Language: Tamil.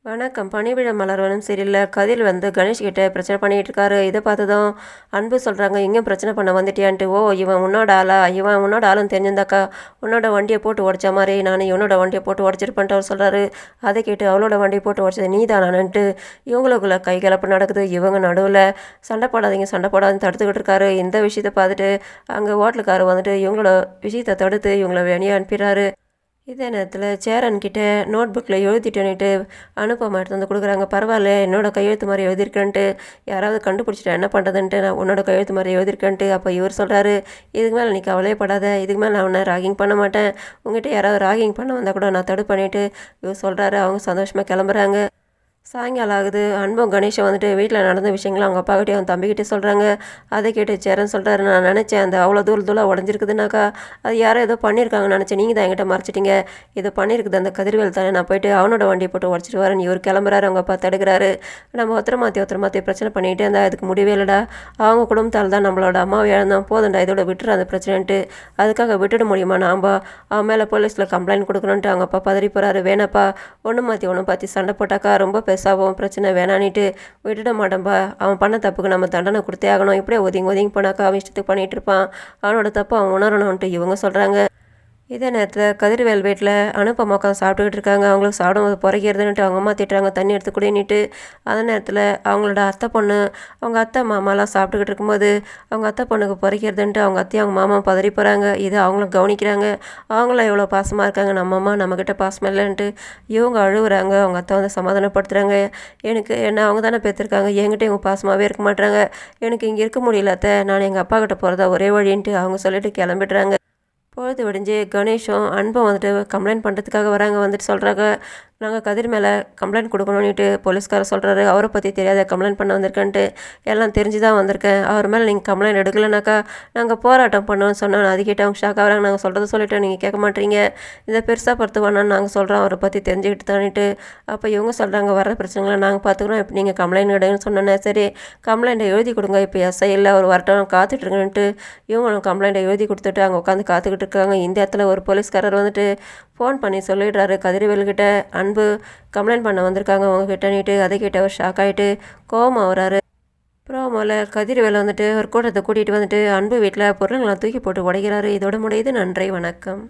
வணக்கம். பணிவிட மலர்வனம் சரியில்ல. கதிர் கணேஷ் கிட்ட பிரச்சனை பண்ணிட்டு இருக்காரு. இதை பார்த்ததும் அன்பு சொல்கிறாங்க, எங்கேயும் பிரச்சனை பண்ண வந்துட்டியான்ட்டு. ஓ, இவன் உன்னோட ஆளா? இவன் உன்னோட ஆளுன்னு தெரிஞ்சிருந்தாக்கா உன்னோட வண்டியை போட்டு உடச்ச மாதிரி நான் இவனோட வண்டியை போட்டு உடச்சிருப்பேன்ட்டு அவர் சொல்கிறாரு. அதை கேட்டு அவளோட வண்டியை போட்டு உடச்சது நீ தானான்ட்டு இவங்களுக்குள்ள கை கலப்பு நடக்குது. இவங்க நடுவில் சண்டை போடாதீங்க சண்டை போடாதுன்னு தடுத்துக்கிட்டு இருக்காரு. இந்த விஷயத்தை பார்த்துட்டு அங்கே ஹோட்டலுக்காரர் இவங்களோட விஷயத்தை தடுத்து இவங்கள வெளியே அனுப்பிடுறாரு. இதே நேரத்தில் சேரன்கிட்ட நோட் புக்கில் எழுதிட்டேன்னுட்டு அனுப்பமா எடுத்து வந்து கொடுக்குறாங்க. பரவாயில்ல, என்னோட கையெழுத்து மாதிரி எழுதியிருக்கேன்ட்டு யாராவது கண்டுபிடிச்சிட்டா என்ன பண்ணுறதுன்ட்டு நான் உன்னோட கையெழுத்து மாதிரி எழுதியிருக்கேன்ட்டு. அப்போ இவர் சொல்கிறாரு, இதுக்கு மேலே நீ கவலையப்படாத, இதுக்கு மேலே நான் உன்னை ராகிங் பண்ண மாட்டேன், உங்ககிட்ட யாராவது ராகிங் பண்ண வந்தால் கூட நான் தடு பண்ணிவிட்டு இவர் சொல்கிறாரு. அவங்க சந்தோஷமாக கிளம்புறாங்க. சாயங்காலம் ஆகுது. அன்பும் கணேஷும் வீட்டில் நடந்த விஷயங்களை அவங்க அப்பாக்கிட்டே அவன் தம்பிக்கிட்டே சொல்கிறாங்க. அதை கேட்டு சேரன் சொல்கிறாரு, நான் நினச்சேன் அந்த அவ்வளோ தூளாக உடஞ்சிருக்குதுனாக்கா அது யாரோ ஏதோ பண்ணியிருக்காங்கன்னு நினச்சேன், நீங்கள் தான் என்கிட்ட மறைச்சிட்டிங்க, இதை பண்ணியிருக்குது அந்த கதிர்வேல் தானே, நான் போயிட்டு அவனோட வண்டியை போட்டு உடச்சிட்டு வரேன். இவர் கிளம்புறாரு. அவங்க அப்பா தடுக்கிறாரு. நம்ம ஒருத்தர மாற்றி பிரச்சனை பண்ணிகிட்டே இருந்தால் அதுக்கு முடிவே இல்லைடா, அவங்க குடும்பத்தால் தான் நம்மளோட அம்மாவை இழந்தோம், போதுண்டா இதோட விட்டுரு அந்த பிரச்சனைன்ட்டு. அதுக்காக விட்டுட முடியுமா நாம்ப? அவன் மேலே போலீஸில் கம்ப்ளைண்ட் கொடுக்கணுன்ட்டு அவங்க அப்பா பதறி போகிறாரு. வேணாப்பா, ஒன்று மாற்றி சண்டை போட்டாக்கா ரொம்ப பெருசாகவும் பிரச்சனை வேணான்னுட்டு விட்டுட மாட்டேன்ப்பா, அவன் பண்ண தப்புக்கு நம்ம தண்டனை கொடுத்தே ஆகணும், இப்படியே ஒதுங்கி போனாக்கா அவன் இஷ்டத்துக்கு பண்ணிகிட்டு இருப்பான், அவனோட தப்பு அவன் உணரணும்ன்ட்டு இவங்க சொல்கிறாங்க. இதே நேரத்தில் கதிர்வேல் வீட்டில் அனுப்பமா உட்காந்து சாப்பிட்டுக்கிட்டு இருக்காங்க. அவங்களுக்கு சாப்பிடும்போது புறக்கிறதுன்ட்டு அவங்க அம்மா திட்டுறாங்க, தண்ணி எடுத்து குடின்னுட்டு. அதே நேரத்தில் அவங்களோட அத்தை பொண்ணு அவங்க அத்தை மாமாலாம் சாப்பிட்டுக்கிட்டு இருக்கும்போது அவங்க அத்தை பொண்ணுக்கு புறக்கிறதுன்ட்டு அவங்க அத்தையும் அவங்க மாமா பதறி போகிறாங்க. இதை அவங்களும் கவனிக்கிறாங்க. அவங்களும் எவ்வளோ பாசமாக இருக்காங்க, நம்ம அம்மா நம்மக்கிட்ட பாசமாக இல்லைன்ட்டு இவங்க அழுகுறாங்க. அவங்க அத்தை சமாதானப்படுத்துகிறாங்க. என்ன அவங்க தானே பெற்றிருக்காங்க, என்கிட்ட இவங்க பாசமாகவே இருக்க மாட்டாங்க, எனக்கு இங்கே இருக்க முடியல அத்தை, நான் எங்கள் அப்பா கிட்ட போகிறதா ஒரே வழின்ட்டு அவங்க சொல்லிட்டு கிளம்பிடுறாங்க. பொழுது விடிஞ்சு கணேஷும் அன்பும் கம்ப்ளைண்ட் பண்ணுறதுக்காக வராங்க. சொல்கிறாங்க, நாங்கள் கதிர் மேலே கம்ப்ளைண்ட் கொடுக்கணுன்னுட்டு போலீஸ்காரர் சொல்கிறாரு. அவரை பற்றி தெரியாத கம்ப்ளைண்ட் பண்ண வந்திருக்கேன்ட்டு, எல்லாம் தெரிஞ்சு தான் வந்திருக்கேன், அவர் மேலே நீங்கள் கம்ப்ளைண்ட் எடுக்கலைனாக்கா நாங்கள் போராட்டம் பண்ணுவோம்னு சொன்னோம். அது கேட்டு அவங்க ஷாக் ஆகிறாங்க. நாங்கள் சொல்கிறத சொல்லிவிட்டோம், நீங்கள் கேட்க மாட்டீங்க, இதை பெருசாக படுத்துவானான்னு நாங்கள் சொல்கிறோம், அவரை பற்றி தெரிஞ்சுக்கிட்டு தானிட்டு. அப்போ இவங்க சொல்கிறாங்க, வர பிரச்சனைகளை நாங்கள் பார்த்துக்குறோம், இப்போ நீங்கள் கம்ப்ளைண்ட் எடுங்கன்னு சொன்னோன்னே சரி கம்ப்ளைண்ட்டை எழுதி கொடுங்க, இப்போ எஸ்ஐ இல்லை அவர் வரட்டும் காத்துட்ருங்கன்ட்டு இவங்களும் கம்ப்ளைண்ட்டை எழுதி கொடுத்துட்டு அங்கே உட்காந்து காத்துக்கிட்டு இருக்காங்க. இந்த இடத்துல ஒரு போலீஸ்காரர் ஃபோன் பண்ணி சொல்லிடுறாரு கதிர்வேல்கிட்ட, அன்பு கம்ப்ளைண்ட் பண்ண வந்திருக்காங்க உங்ககிட்டன்னுட்டு. அதை கேட்டு அவர் ஷாக் ஆகிட்டு கோவமாக வராரு. ப்ரோமோவில் கதிர்வேல் ஒரு கூட்டத்தை கூட்டிகிட்டு அன்பு வீட்டில் பொருளுங்களாம் தூக்கி போட்டு உடைக்கிறாரு. இதோட முடியுது. நன்றி, வணக்கம்.